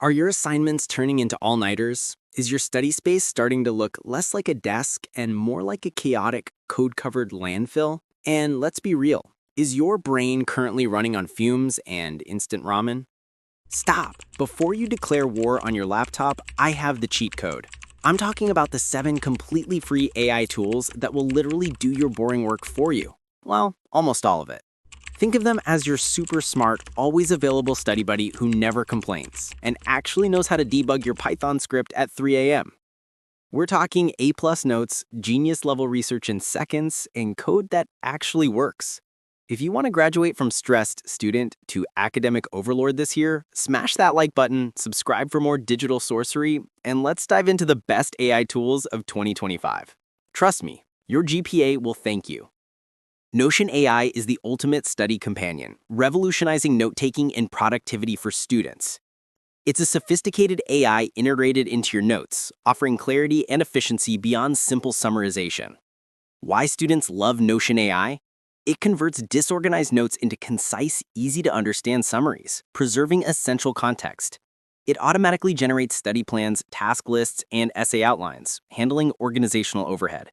Are your assignments turning into all-nighters? Is your study space starting to look less like a desk and more like a chaotic, code-covered landfill? And let's be real, is your brain currently running on fumes and instant ramen? Stop! Before you declare war on your laptop, I have the cheat code. I'm talking about the 7 completely free AI tools that will literally do your boring work for you. Well, almost all of it. Think of them as your super smart, always available study buddy who never complains and actually knows how to debug your Python script at 3 a.m. We're talking A-plus notes, genius level research in seconds, and code that actually works. If you want to graduate from stressed student to academic overlord this year, smash that like button, subscribe for more digital sorcery, and let's dive into the best AI tools of 2025. Trust me, your GPA will thank you. Notion AI is the ultimate study companion, revolutionizing note-taking and productivity for students. It's a sophisticated AI integrated into your notes, offering clarity and efficiency beyond simple summarization. Why students love Notion AI? It converts disorganized notes into concise, easy-to-understand summaries, preserving essential context. It automatically generates study plans, task lists, and essay outlines, handling organizational overhead.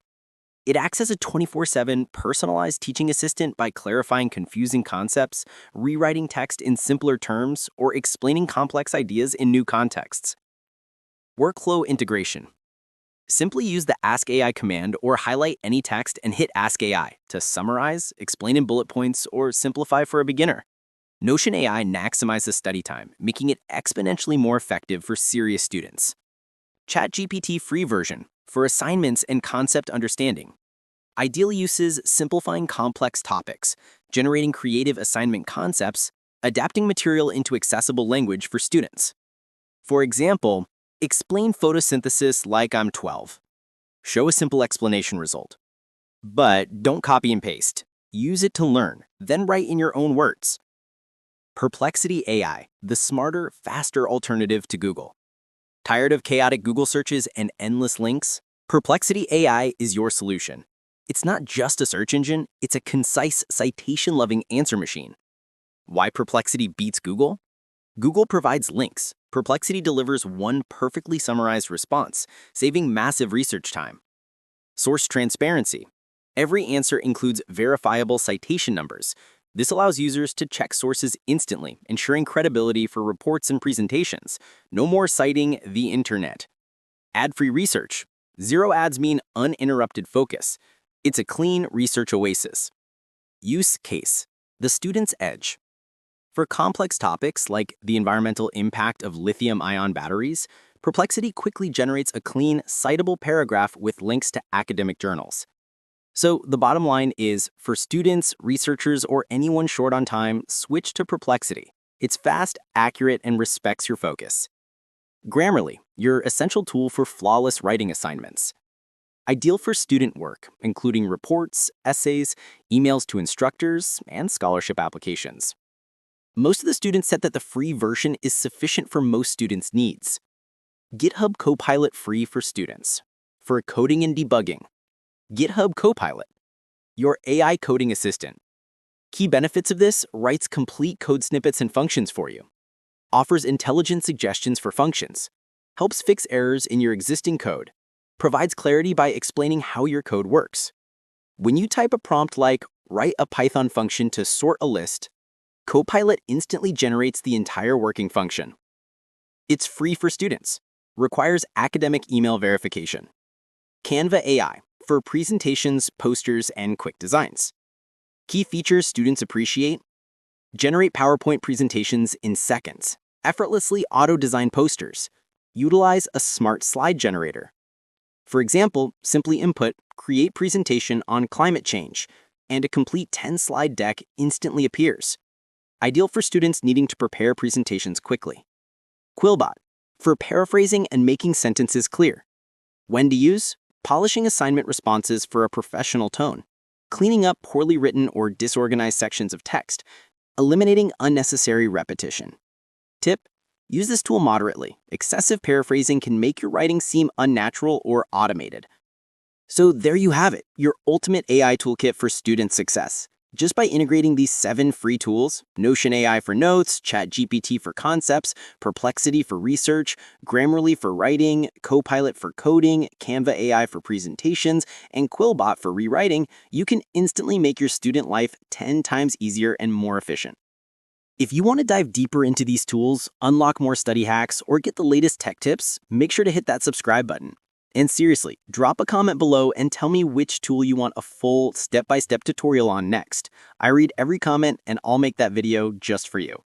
It acts as a 24/7 personalized teaching assistant by clarifying confusing concepts, rewriting text in simpler terms, or explaining complex ideas in new contexts. Workflow integration. Simply use the Ask AI command or highlight any text and hit Ask AI to summarize, explain in bullet points, or simplify for a beginner. Notion AI maximizes study time, making it exponentially more effective for serious students. ChatGPT free version for assignments and concept understanding. Ideal uses simplifying complex topics, generating creative assignment concepts, adapting material into accessible language for students. For example, explain photosynthesis like I'm 12. Show a simple explanation result. But don't copy and paste. Use it to learn, then write in your own words. Perplexity AI, the smarter, faster alternative to Google. Tired of chaotic Google searches and endless links? Perplexity AI is your solution. It's not just a search engine, it's a concise, citation-loving answer machine. Why Perplexity beats Google? Google provides links. Perplexity delivers one perfectly summarized response, saving massive research time. Source transparency. Every answer includes verifiable citation numbers. This allows users to check sources instantly, ensuring credibility for reports and presentations. No more citing the internet. Ad-free research. Zero ads mean uninterrupted focus. It's a clean research oasis. Use case. The student's edge. For complex topics like the environmental impact of lithium-ion batteries, Perplexity quickly generates a clean, citable paragraph with links to academic journals. So the bottom line is, for students, researchers, or anyone short on time, switch to Perplexity. It's fast, accurate, and respects your focus. Grammarly, your essential tool for flawless writing assignments. Ideal for student work, including reports, essays, emails to instructors, and scholarship applications. Most of the students said that the free version is sufficient for most students' needs. GitHub Copilot free for students. For coding and debugging. GitHub Copilot, your AI coding assistant. Key benefits of this: writes complete code snippets and functions for you. Offers intelligent suggestions for functions. Helps fix errors in your existing code. Provides clarity by explaining how your code works. When you type a prompt like, write a Python function to sort a list, Copilot instantly generates the entire working function. It's free for students. Requires academic email verification. Canva AI, for presentations, posters, and quick designs. Key features students appreciate: generate PowerPoint presentations in seconds, effortlessly auto-design posters, utilize a smart slide generator. For example, simply input, create presentation on climate change, and a complete 10-slide deck instantly appears. Ideal for students needing to prepare presentations quickly. Quillbot, for paraphrasing and making sentences clear. When to use: polishing assignment responses for a professional tone, cleaning up poorly written or disorganized sections of text, eliminating unnecessary repetition. Tip: use this tool moderately. Excessive paraphrasing can make your writing seem unnatural or automated. So there you have it, your ultimate AI toolkit for student success. Just by integrating these 7 free tools, Notion AI for notes, ChatGPT for concepts, Perplexity for research, Grammarly for writing, Copilot for coding, Canva AI for presentations, and Quillbot for rewriting, you can instantly make your student life 10 times easier and more efficient. If you want to dive deeper into these tools, unlock more study hacks, or get the latest tech tips, make sure to hit that subscribe button. And seriously, drop a comment below and tell me which tool you want a full step-by-step tutorial on next. I read every comment and I'll make that video just for you.